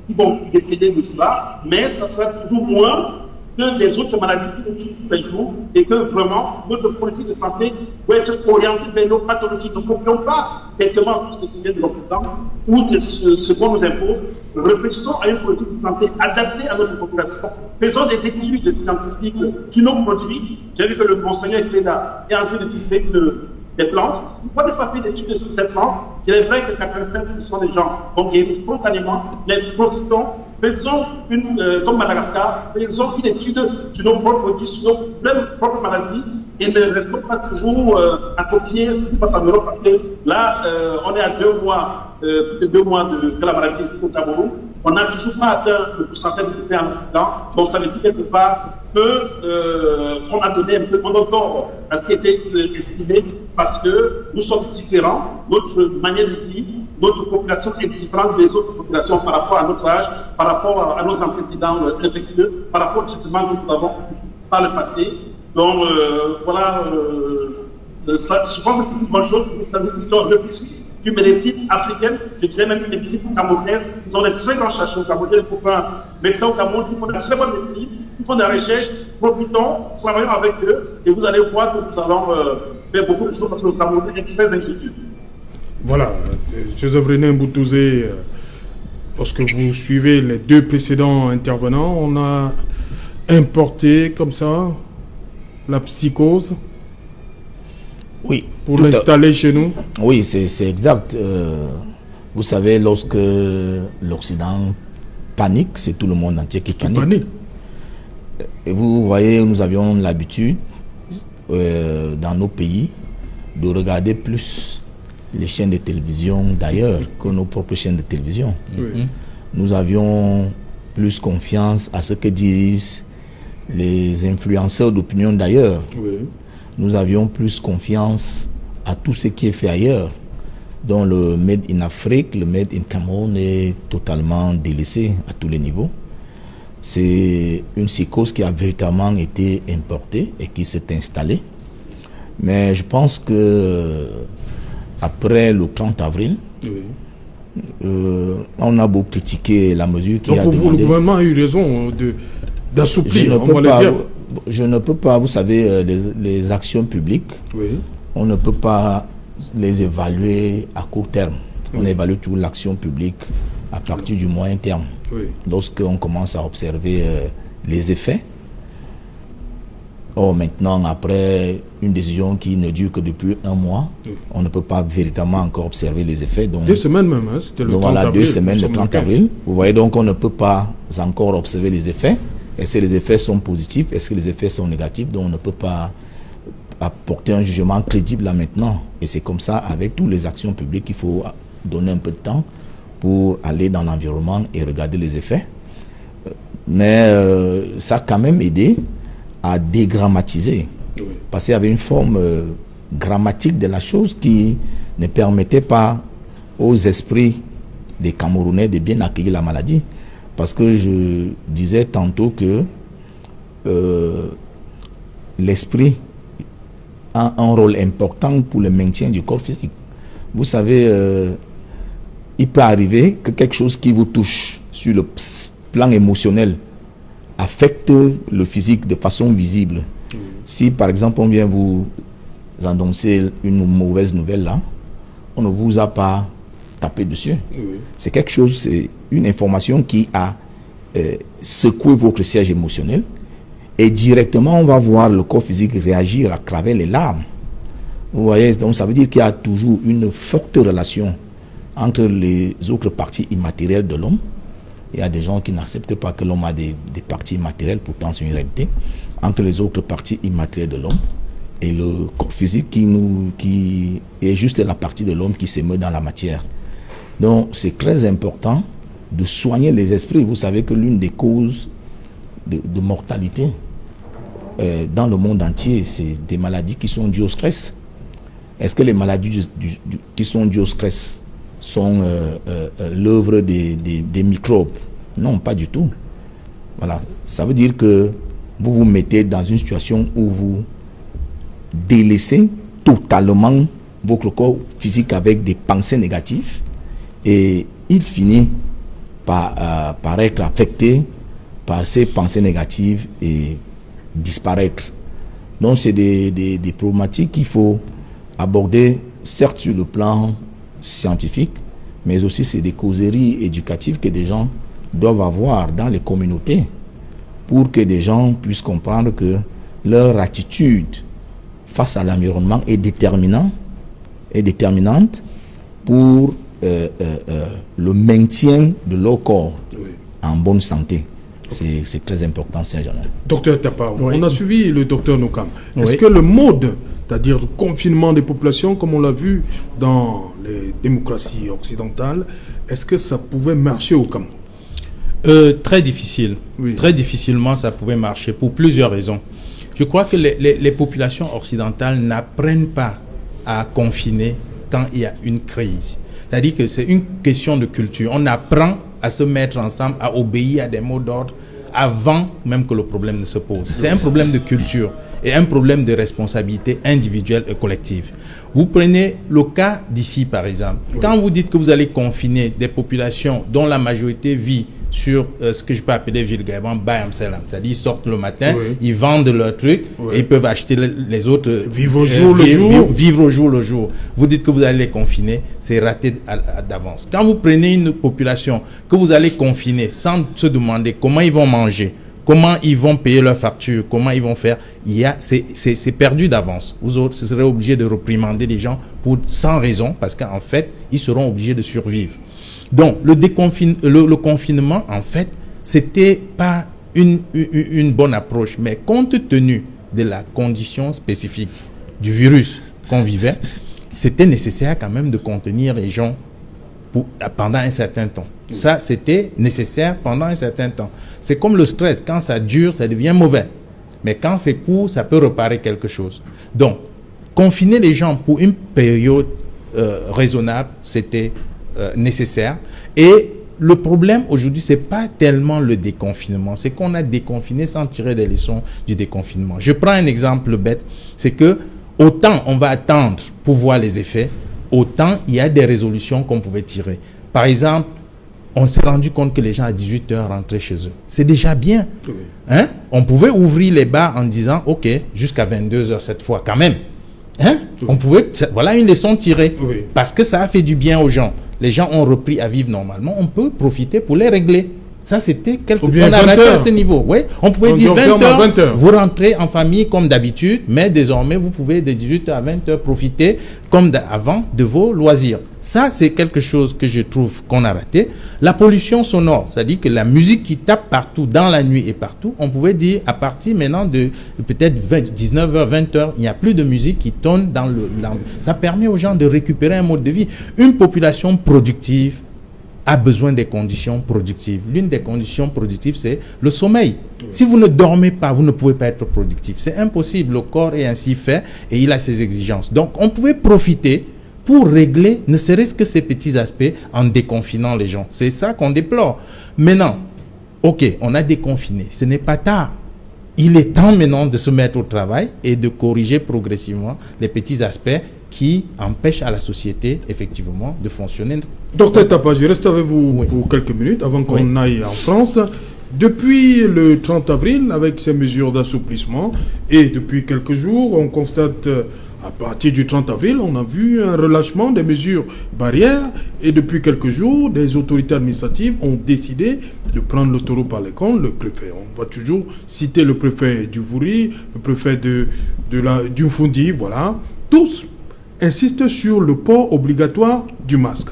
S3: qui vont décéder de cela, mais ça sera toujours moins que les autres maladies qui nous tuent tous les jours, et que vraiment notre politique de santé doit être orientée vers nos pathologies. Nous ne copions pas directement tout ce qui vient de l'Occident ou de ce qu'on nous impose. Réfléchissons à une politique de santé adaptée à notre population. Faisons des études scientifiques sur nos produits. J'ai vu que le monseigneur Cléda est en train d'utiliser des plantes. Pourquoi ne pas faire d'études sur ces plantes? Il est vrai que 85% des gens vont guérir spontanément, mais profitons, faisons comme Madagascar, faisons une étude sur nos propres produits, sur nos propres maladies, et ne restons pas toujours à copier ce qui passe en Europe, parce que là, on est à 2 mois, plus de 2 mois de la maladie ici au Cameroun. On n'a toujours pas atteint le pourcentage de décès en Occident, donc ça veut dire quelque part qu'on a donné un peu de tort à ce qui était estimé, parce que nous sommes différents, notre manière de vivre, notre population est différente des autres populations par rapport à notre âge, par rapport à nos antécédents infectieux, par rapport au traitement que nous avons par le passé. Donc voilà, je pense que c'est une bonne chose. Nous sommes une médecine africaine, je dirais même une médecine camerounaise. Ils ont des très grands chercheurs camerounais, les copains médecins au Cameroun qui font de très bonne médecine, qui font des recherches. Profitons, travaillons avec eux, et vous allez voir que nous allons faire beaucoup de choses parce que le Cameroun est très ingénieux.
S1: Voilà, Joseph René Mboutouzé, lorsque vous suivez les 2 précédents intervenants, on a importé comme ça la psychose.
S2: Oui.
S1: Pour l'installer chez nous.
S2: Oui, c'est exact. Vous savez, lorsque l'Occident panique, c'est tout le monde entier qui panique. Et vous voyez, nous avions l'habitude dans nos pays de regarder plus les chaînes de télévision d'ailleurs que nos propres chaînes de télévision. Oui. Nous avions plus confiance à ce que disent les influenceurs d'opinion d'ailleurs. Oui. Nous avions plus confiance à tout ce qui est fait ailleurs, dont le Made in Afrique, le Made in Cameroun est totalement délaissé à tous les niveaux. C'est une psychose qui a véritablement été importée et qui s'est installée. Mais je pense que après le 30 avril, oui. On a beau critiquer la mesure qui a demandé...
S1: Donc le gouvernement a eu raison d'assouplir.
S2: Je ne peux pas, vous savez, les actions publiques, oui. On ne peut pas les évaluer à court terme. Oui. On évalue toujours l'action publique à partir du moyen terme. Oui. Lorsqu'on commence à observer les effets. Or, maintenant, après une décision qui ne dure que depuis 1 mois, oui. On ne peut pas véritablement encore observer les effets. Donc,
S1: 2 semaines même, hein, c'était le 30
S2: voilà,
S1: avril.
S2: 2 semaines, le 30 avril. Vous voyez, donc on ne peut pas encore observer les effets. Est-ce que les effets sont positifs? Est-ce que les effets sont négatifs? Donc on ne peut pas apporter un jugement crédible là maintenant. Et c'est comme ça avec toutes les actions publiques qu'il faut donner un peu de temps pour aller dans l'environnement et regarder les effets. Mais ça a quand même aidé à dégrammatiser. Oui. Parce qu'il y avait une forme grammatique de la chose qui ne permettait pas aux esprits des Camerounais de bien accueillir la maladie. Parce que je disais tantôt que l'esprit a un rôle important pour le maintien du corps physique. Vous savez, il peut arriver que quelque chose qui vous touche sur le plan émotionnel affecte le physique de façon visible. Si par exemple on vient vous annoncer une mauvaise nouvelle là, on ne vous a pas tapé dessus. Oui. C'est quelque chose, c'est une information qui a secoué votre siège émotionnel et directement on va voir le corps physique réagir à travers les larmes. Vous voyez, donc ça veut dire qu'il y a toujours une forte relation entre les autres parties immatérielles de l'homme. Il y a des gens qui n'acceptent pas que l'homme a des parties immatérielles, pourtant c'est une réalité, entre les autres parties immatérielles de l'homme et le corps physique qui est juste la partie de l'homme qui s'émeut dans la matière. Donc c'est très important de soigner les esprits. Vous savez que l'une des causes de mortalité dans le monde entier, c'est des maladies qui sont dues au stress. Est-ce que les maladies qui sont dues au stress sont l'œuvre des microbes? Non, pas du tout. Voilà, ça veut dire que vous vous mettez dans une situation où vous délaissez totalement votre corps physique avec des pensées négatives et il finit par être affecté par ces pensées négatives et disparaître. Donc c'est des problématiques qu'il faut aborder, certes sur le plan scientifique, mais aussi c'est des causeries éducatives que des gens doivent avoir dans les communautés pour que des gens puissent comprendre que leur attitude face à l'environnement est déterminante pour le maintien de leur corps en bonne santé. C'est très important, Saint-Germain.
S1: Docteur Tapa, on a suivi le docteur Nokam. Est-ce que le mode, c'est-à-dire le confinement des populations, comme on l'a vu dans les démocraties occidentales, est-ce que ça pouvait marcher au Cameroun?
S4: Très difficile. Très difficilement ça pouvait marcher pour plusieurs raisons. Je crois que les populations occidentales n'apprennent pas à confiner quand il y a une crise. C'est-à-dire que c'est une question de culture. On apprend à se mettre ensemble, à obéir à des mots d'ordre avant même que le problème ne se pose. C'est un problème de culture et un problème de responsabilité individuelle et collective. Vous prenez le cas d'ici, par exemple. Quand vous dites que vous allez confiner des populations dont la majorité vit sur ce que je peux appeler vulgairement Bayamselam, c'est-à-dire ils sortent le matin, ils vendent leurs trucs et ils peuvent acheter les autres.
S1: Vivre au jour le jour.
S4: Vivre au jour le jour. Vous dites que vous allez les confiner, c'est raté d'avance. Quand vous prenez une population que vous allez confiner sans se demander comment ils vont manger, comment ils vont payer leurs factures, comment ils vont faire, c'est perdu d'avance. Vous serez obligé de réprimander les gens sans raison parce qu'en fait, ils seront obligés de survivre. Donc, le confinement, en fait, c'était pas une bonne approche, mais compte tenu de la condition spécifique du virus qu'on vivait, c'était nécessaire quand même de contenir les gens pendant un certain temps. Ça, c'était nécessaire pendant un certain temps. C'est comme le stress. Quand ça dure, ça devient mauvais. Mais quand c'est court, ça peut réparer quelque chose. Donc, confiner les gens pour une période raisonnable, c'était nécessaire. Et le problème aujourd'hui, c'est pas tellement le déconfinement, c'est qu'on a déconfiné sans tirer des leçons du déconfinement. Je prends un exemple bête, c'est que autant on va attendre pour voir les effets, autant il y a des résolutions qu'on pouvait tirer. Par exemple, on s'est rendu compte que les gens à 18h rentraient chez eux. C'est déjà bien. Hein? On pouvait ouvrir les bars en disant, OK, jusqu'à 22h cette fois, quand même. Hein? On pouvait, voilà une leçon tirée. Parce que ça a fait du bien aux gens. Les gens ont repris à vivre normalement. On peut profiter pour les régler. Ça, c'était quelque chose qu'on a raté à ce niveau. Oui, on pouvait dire 20h, vous rentrez en famille comme d'habitude, mais désormais, vous pouvez de 18h à 20h profiter comme avant de vos loisirs. Ça, c'est quelque chose que je trouve qu'on a raté. La pollution sonore, c'est-à-dire que la musique qui tape partout, dans la nuit et partout, on pouvait dire à partir maintenant de peut-être 19h, 20h, il n'y a plus de musique qui tonne dans ça permet aux gens de récupérer un mode de vie. Une population productive a besoin des conditions productives. L'une des conditions productives, c'est le sommeil. Si vous ne dormez pas, vous ne pouvez pas être productif. C'est impossible. Le corps est ainsi fait et il a ses exigences. Donc, on pouvait profiter pour régler ne serait-ce que ces petits aspects en déconfinant les gens. C'est ça qu'on déplore. Maintenant, OK, on a déconfiné. Ce n'est pas tard. Il est temps maintenant de se mettre au travail et de corriger progressivement les petits aspects qui empêchent à la société, effectivement, de fonctionner.
S1: Docteur Tapa, je reste avec vous pour quelques minutes avant qu'on aille en France. Depuis le 30 avril, avec ces mesures d'assouplissement, et depuis quelques jours, on constate, à partir du 30 avril, on a vu un relâchement des mesures barrières, et depuis quelques jours, des autorités administratives ont décidé de prendre le taureau par les cornes, le préfet. On va toujours citer le préfet du Vouri, le préfet du Fundi, voilà. Tous insistent sur le port obligatoire du masque.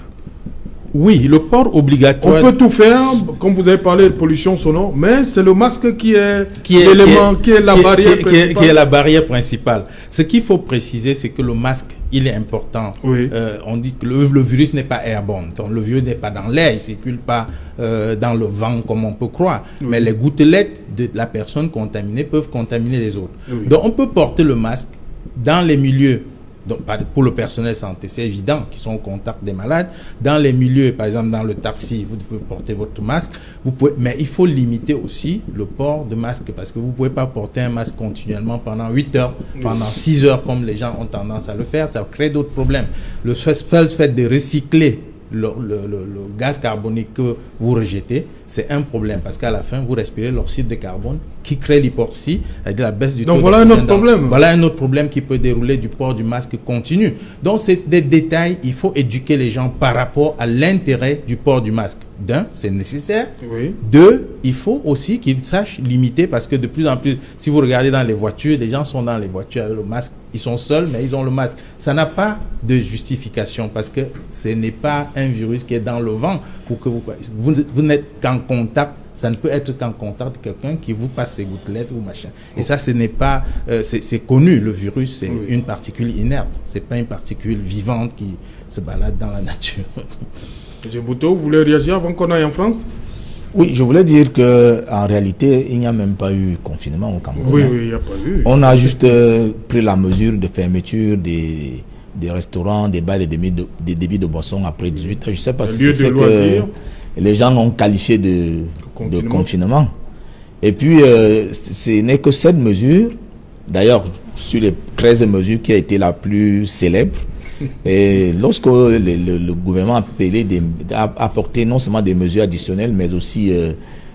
S4: Oui, le port obligatoire.
S1: On peut tout faire, comme vous avez parlé de pollution sonore, mais c'est le masque qui est l'élément, qui est la barrière principale.
S4: Qui est la barrière principale. Ce qu'il faut préciser, c'est que le masque, il est important.
S1: Oui.
S4: On dit que le virus n'est pas airborne. Donc, le virus n'est pas dans l'air, il ne circule pas dans le vent comme on peut croire. Oui. Mais les gouttelettes de la personne contaminée peuvent contaminer les autres. Oui. Donc, on peut porter le masque dans les milieux. Donc, pour le personnel santé, c'est évident qu'ils sont au contact des malades. Dans les milieux, par exemple dans le taxi, vous devez porter votre masque. Mais il faut limiter aussi le port de masque parce que vous ne pouvez pas porter un masque continuellement pendant 8 heures, pendant 6 heures comme les gens ont tendance à le faire. Ça crée d'autres problèmes. Le fait de recycler le gaz carbonique que vous rejetez, c'est un problème parce qu'à la fin, vous respirez l'oxyde de carbone qui crée l'hypoxie, c'est-à-dire la baisse du taux d'oxygène. Donc voilà un autre problème. Voilà un autre problème qui peut dérouler du port du masque continu. Donc c'est des détails, il faut éduquer les gens par rapport à l'intérêt du port du masque. D'un, c'est nécessaire. Oui. Deux, il faut aussi qu'ils sachent limiter parce que de plus en plus, si vous regardez dans les voitures, les gens sont dans les voitures avec le masque, ils sont seuls mais ils ont le masque. Ça n'a pas de justification parce que ce n'est pas un virus qui est dans le vent pour que vous n'êtes qu'en contact. Ça ne peut être qu'en contact de quelqu'un qui vous passe ses gouttelettes ou machin. Et ça, ce n'est pas... c'est connu, le virus, c'est une particule inerte. Ce n'est pas une particule vivante qui se balade dans la nature.
S1: M. Bouteau, vous voulez réagir avant qu'on aille en France?
S2: Oui, je voulais dire qu'en réalité, il n'y a même pas eu confinement au Cameroun.
S1: Oui, il n'y a pas eu.
S2: On a juste pris la mesure de fermeture des restaurants, des bars, des débits de boissons après 18 heures. Je ne sais pas si c'est que les gens ont qualifié de confinement. Et puis, ce n'est que cette mesure, d'ailleurs, sur les 13 mesures qui a été la plus célèbre, et lorsque le gouvernement a apporté non seulement des mesures additionnelles, mais aussi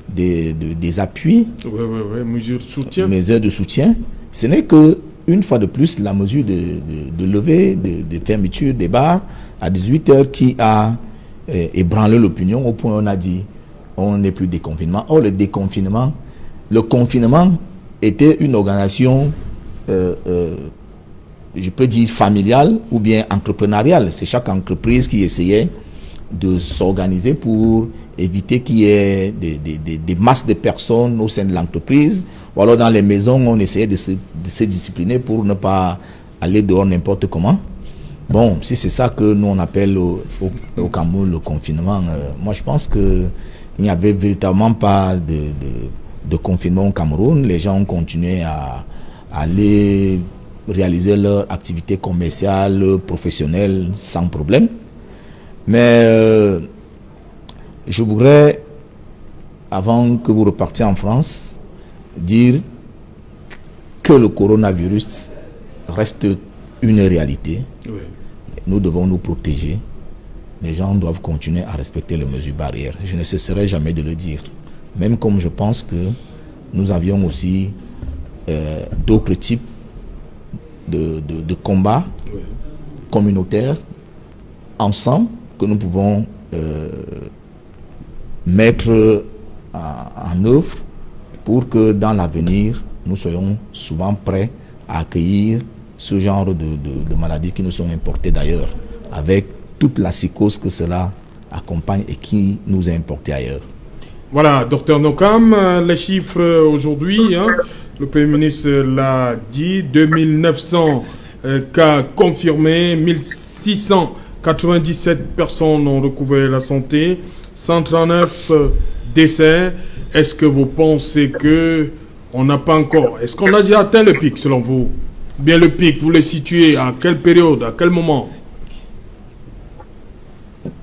S2: des appuis, mesures de soutien, ce n'est que une fois de plus la mesure de levée, de fermeture des bars à 18 heures qui a ébranlé l'opinion au point où on a dit on n'est plus déconfinement. Or, le confinement était une organisation je peux dire familiale ou bien entrepreneuriale. C'est chaque entreprise qui essayait de s'organiser pour éviter qu'il y ait des masses de personnes au sein de l'entreprise. Ou alors dans les maisons, on essayait de se discipliner pour ne pas aller dehors n'importe comment. Bon, si c'est ça que nous on appelle au Cameroun le confinement, moi je pense qu'il n'y avait véritablement pas de confinement au Cameroun. Les gens ont continué à aller réaliser leur activité commerciale, professionnelle sans problème. Mais je voudrais, avant que vous repartiez en France, dire que le coronavirus reste une réalité. Oui. Nous devons nous protéger. Les gens doivent continuer à respecter les mesures barrières. Je ne cesserai jamais de le dire. Même comme je pense que nous avions aussi d'autres types de combats communautaires ensemble que nous pouvons mettre en œuvre pour que dans l'avenir, nous soyons souvent prêts à accueillir ce genre de maladies qui nous sont importées d'ailleurs, avec toute la psychose que cela accompagne et qui nous est importée ailleurs.
S1: Voilà, Dr Nokam, les chiffres aujourd'hui, le Premier ministre l'a dit, 2900 cas confirmés, 1697 personnes ont recouvert la santé, 139 décès. Est-ce que vous pensez qu'on n'a pas encore... Est-ce qu'on a déjà atteint le pic selon vous? Bien le pic, vous le situez à quelle période, à quel moment?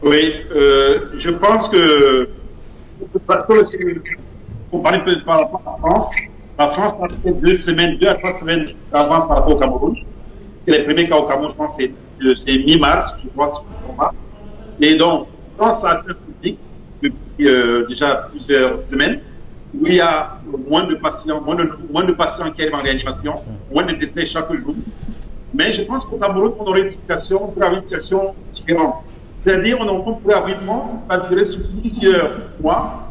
S3: Oui, je pense que... Parce que on parlait peut-être par rapport à la France a fait 2 à 3 semaines d'avance par rapport au Cameroun. Et les premiers cas au Cameroun, je pense, c'est mi-mars, je crois, si je ne me trompe pas. Et donc, quand ça a atteint le pic, depuis déjà plusieurs semaines, où il y a moins de patients qui arrivent en réanimation, moins de décès chaque jour. Mais je pense qu'au Cameroun, on aurait une situation différente. C'est-à-dire, on pourrait avoir une montre qui va durer sur plusieurs semaines, voire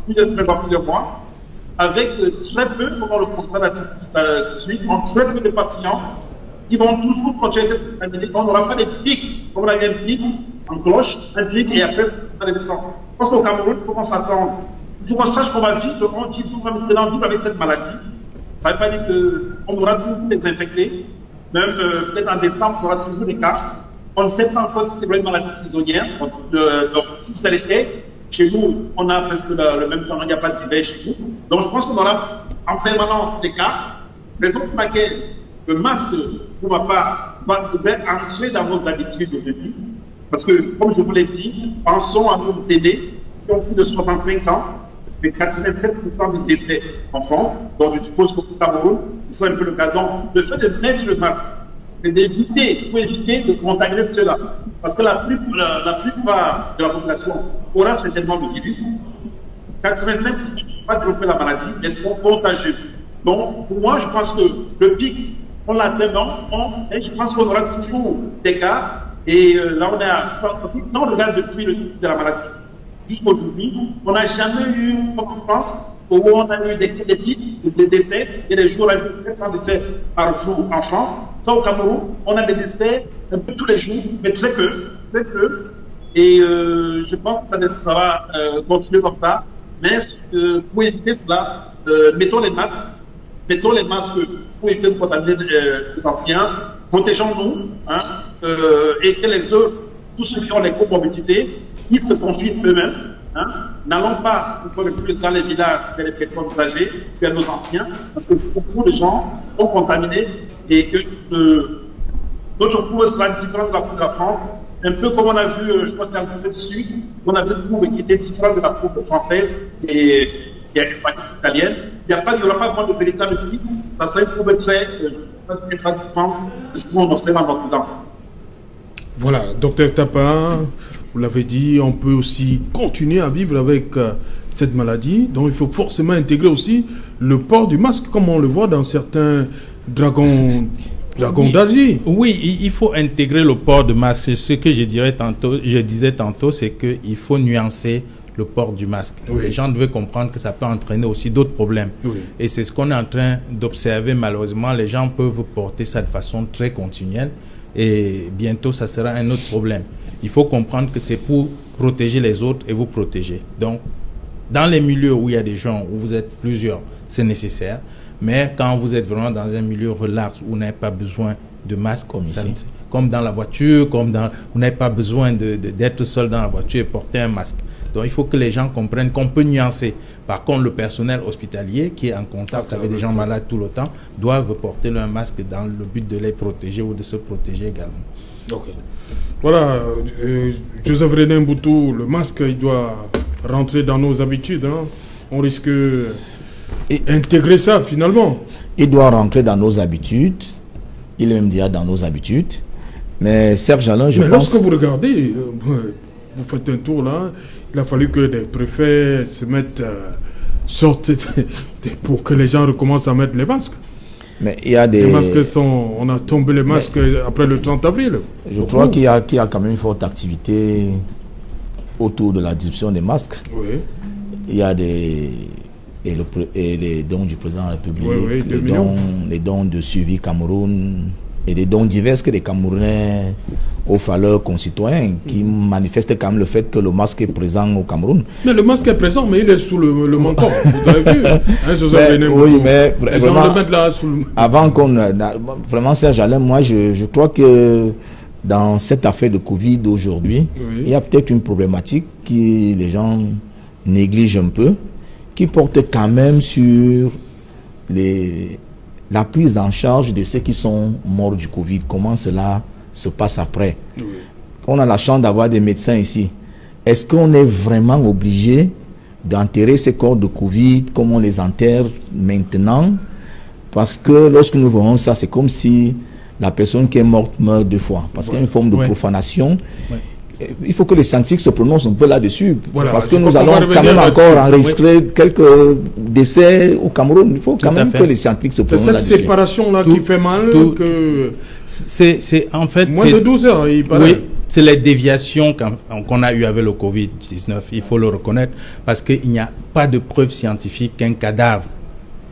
S3: plusieurs mois, avec très peu, comme on le constate très peu de patients qui vont toujours continuer à être contaminés. On n'aura pas des pics, comme on a eu un pic en cloche, un pic, et après, dans les deux sens. Je pense qu'au Cameroun, il faut qu'on s'attende. Il faut qu'on sache qu'on va vivre, on va maintenant vivre avec cette maladie. Ça ne veut pas dire qu'on aura toujours des infectés. Même peut-être en décembre, on aura toujours des cas. On ne sait pas encore si c'est vraiment une maladie saisonnière. Donc, si ça l'était, chez nous, on a presque le même temps, il n'y a pas d'hiver chez nous. Donc, je pense qu'on aura en permanence des cas. Raison pour laquelle le masque, pour ma part, devait entrer dans nos habitudes de vie. Parce que, comme je vous l'ai dit, pensons à nos aînés qui ont plus de 65 ans, et 87% des décès en France. Donc, je suppose qu'au Cameroun, c'est un peu le cas. Donc, le fait de mettre le masque, c'est d'éviter, pour éviter de contaminer ceux-là. Parce que la plupart de la population aura certainement le virus. 85% ne vont pas développer la maladie, mais seront contagieux. Donc, pour moi, je pense que le pic, on l'atteint, et je pense qu'on aura toujours des cas. Et là, on est à 100%. Non, on regarde depuis le début de la maladie jusqu'aujourd'hui, on n'a jamais eu, comme en France, où on a eu des pics, des décès, et des jours, on a eu 400 décès par jour en France. Ça, au Cameroun, on a des décès un peu tous les jours, mais très peu. Et je pense que ça va continuer comme ça. Mais pour éviter cela, mettons les masques pour éviter de contaminer les anciens, protégeons-nous, et que les autres, tous ceux qui ont les comorbidités, ils se confinent eux-mêmes. N'allons pas, une fois de plus, dans les villages vers les personnes âgées, vers nos anciens, parce que beaucoup de gens sont contaminés et que notre courbe sera différente de la courbe de la France. Un peu comme on a vu, je crois que c'est un peu dessus, on a vu une courbe qui était différente de la courbe française et espagnole, italienne. Il n'y aura pas vraiment de véritable pic, ça sera une courbe très différente de ce qu'on observe en Occident.
S1: Voilà, docteur Tapin, vous l'avez dit, on peut aussi continuer à vivre avec cette maladie. Donc il faut forcément intégrer aussi le port du masque, comme on le voit dans certains dragons d'Asie.
S4: Oui, il faut intégrer le port de masque. Ce que je disais tantôt, c'est qu'il faut nuancer le port du masque. Oui. Les gens devaient comprendre que ça peut entraîner aussi d'autres problèmes. Oui. Et c'est ce qu'on est en train d'observer malheureusement. Les gens peuvent porter ça de façon très continuelle et bientôt ça sera un autre problème. Il faut comprendre que c'est pour protéger les autres et vous protéger. Donc, dans les milieux où il y a des gens, où vous êtes plusieurs, c'est nécessaire. Mais quand vous êtes vraiment dans un milieu relax, où vous n'avez pas besoin de masque, comme dans la voiture, vous n'avez pas besoin d'être seul dans la voiture et porter un masque. Donc, il faut que les gens comprennent qu'on peut nuancer. Par contre, le personnel hospitalier qui est en contact avec des gens malades tout le temps doivent porter leur masque dans le but de les protéger ou de se protéger également.
S1: Ok. Voilà, Joseph René Mboutou, le masque, il doit rentrer dans nos habitudes. On risque d'intégrer ça finalement.
S2: Il doit rentrer dans nos habitudes. Il est même déjà dans nos habitudes. Mais Serge Alain, je pense...
S1: lorsque vous regardez, vous faites un tour là, il a fallu que des préfets se mettent, sortent pour que les gens recommencent à mettre les masques.
S2: Mais il y a des...
S1: Les masques on a tombé les masques après le 30 avril.
S2: Je crois qu'il y a quand même une forte activité autour de la distribution des masques. Oui. Il y a les dons du président de la République, les dons de Suivi Cameroun et des dons divers que les Camerounais offrent à leurs concitoyens qui manifestent quand même le fait que le masque est présent au Cameroun.
S1: Mais le masque est présent, mais il est sous le menton. Vous avez vu
S2: oui, mais vraiment, avant qu'on... Vraiment, Serge Alain, moi, je crois que dans cette affaire de Covid aujourd'hui, il y a peut-être une problématique que les gens négligent un peu, qui porte quand même sur la prise en charge de ceux qui sont morts du Covid. Comment cela se passe après? Oui. On a la chance d'avoir des médecins ici. Est-ce qu'on est vraiment obligé d'enterrer ces corps de Covid comme on les enterre maintenant? Parce que lorsque nous voyons ça, c'est comme si la personne qui est morte meurt deux fois. Parce qu'il y a une forme de profanation. Ouais. Il faut que les scientifiques se prononcent un peu là-dessus. Voilà, parce que nous allons quand même encore enregistrer quelques décès au Cameroun. Il faut quand même que les scientifiques se prononcent là-dessus.
S1: C'est cette séparation-là qui fait mal.
S4: C'est en fait...
S1: Moins de 12 heures, il paraît.
S4: Oui, c'est les déviations qu'on a eues avec le Covid-19. Il faut le reconnaître. Parce qu'il n'y a pas de preuve scientifique qu'un cadavre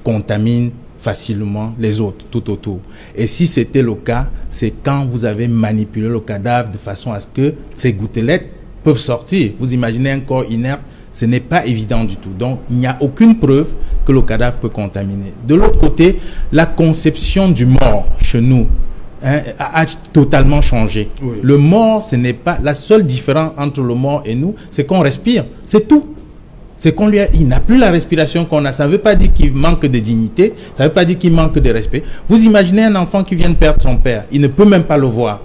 S4: contamine facilement les autres tout autour. Et si c'était le cas, c'est quand vous avez manipulé le cadavre de façon à ce que ces gouttelettes peuvent sortir. Vous imaginez un corps inerte, ce n'est pas évident du tout. Donc, il n'y a aucune preuve que le cadavre peut contaminer. De l'autre côté, la conception du mort chez nous a totalement changé. Oui. Le mort, ce n'est pas... La seule différence entre le mort et nous, c'est qu'on respire. C'est tout. C'est qu'on il n'a plus la respiration qu'on a. Ça ne veut pas dire qu'il manque de dignité. Ça ne veut pas dire qu'il manque de respect. Vous imaginez un enfant qui vient de perdre son père. Il ne peut même pas le voir.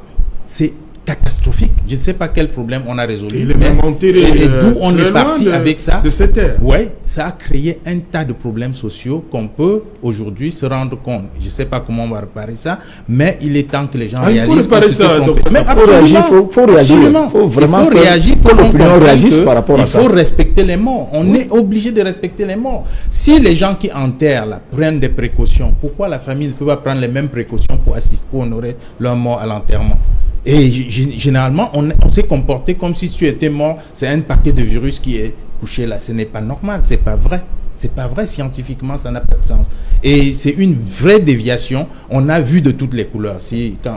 S4: C'est catastrophique. Je ne sais pas quel problème on a résolu.
S1: Il est même enterré.
S4: Et d'où on est parti avec ça.
S1: De cette terre.
S4: Oui, ça a créé un tas de problèmes sociaux qu'on peut aujourd'hui se rendre compte. Je ne sais pas comment on va réparer ça, mais il est temps que les gens réalisent.
S1: Il faut réparer ça.
S2: Mais il faut réagir. Il faut réagir. Il faut vraiment
S4: réagir.
S2: Que l'opinion réagisse par rapport à ça.
S4: Il faut respecter les morts. On est obligé de respecter les morts. Si les gens qui enterrent là, prennent des précautions, pourquoi la famille ne peut pas prendre les mêmes précautions pour honorer leur mort à l'enterrement? Et généralement, on s'est comporté comme si tu étais mort, c'est un paquet de virus qui est couché là. Ce n'est pas normal, c'est pas vrai. C'est pas vrai, scientifiquement, ça n'a pas de sens. Et c'est une vraie déviation. On a vu de toutes les couleurs.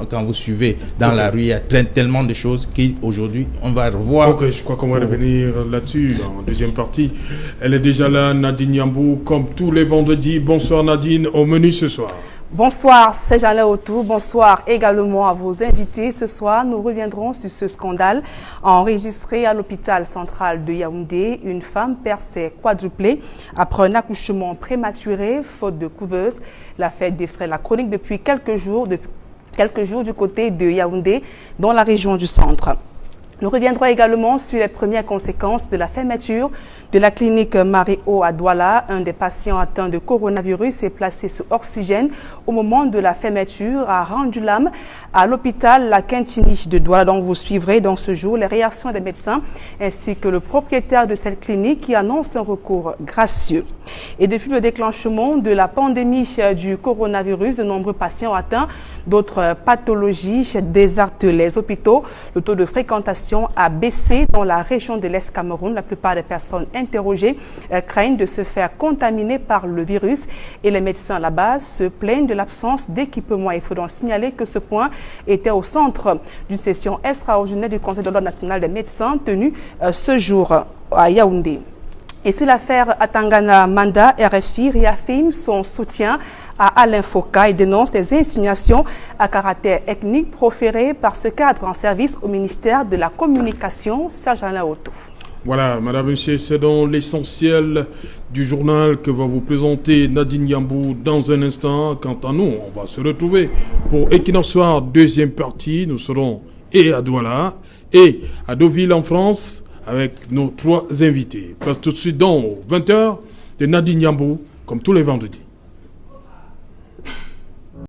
S4: Quand vous suivez dans la rue, il y a tellement de choses qu'aujourd'hui, on va revoir.
S1: Ok, je crois qu'on va revenir là-dessus en deuxième partie. Elle est déjà là, Nadine Yambou, comme tous les vendredis. Bonsoir Nadine, au menu ce soir.
S5: Bonsoir, c'est Jeanne Autou. Bonsoir également à vos invités. Ce soir, nous reviendrons sur ce scandale enregistré à l'hôpital central de Yaoundé. Une femme perd ses quadruplés après un accouchement prématuré, faute de couveuse. La fête défraie la chronique depuis quelques jours du côté de Yaoundé, dans la région du centre. Nous reviendrons également sur les premières conséquences de la fermeture de la clinique Marie-O à Douala. Un des patients atteints de coronavirus est placé sous oxygène au moment de la fermeture, a rendu l'âme à l'hôpital La Quintini de Douala. Donc vous suivrez dans ce jour les réactions des médecins ainsi que le propriétaire de cette clinique qui annonce un recours gracieux. Et depuis le déclenchement de la pandémie du coronavirus, de nombreux patients atteints d'autres pathologies désertent les hôpitaux. Le taux de fréquentation a baissé dans la région de l'Est Cameroun. La plupart des personnes interrogées craignent de se faire contaminer par le virus et les médecins là-bas se plaignent de l'absence d'équipement. Il faut donc signaler que ce point était au centre d'une session extraordinaire du Conseil de l'Ordre national des médecins tenue ce jour à Yaoundé. Et sur l'affaire Atangana Manda, RFI réaffirme son soutien à Alain Foka et dénonce des insinuations à caractère ethnique proférées par ce cadre en service au ministère de la Communication, Serge Alain Autou.
S1: Voilà, madame, monsieur, c'est donc l'essentiel du journal que va vous présenter Nadine Yambou dans un instant. Quant à nous, on va se retrouver pour Equinox Soir, deuxième partie. Nous serons et à Douala et à Deauville en France avec nos trois invités. Place tout de suite donc aux 20h de Nadine Yambou, comme tous les vendredis.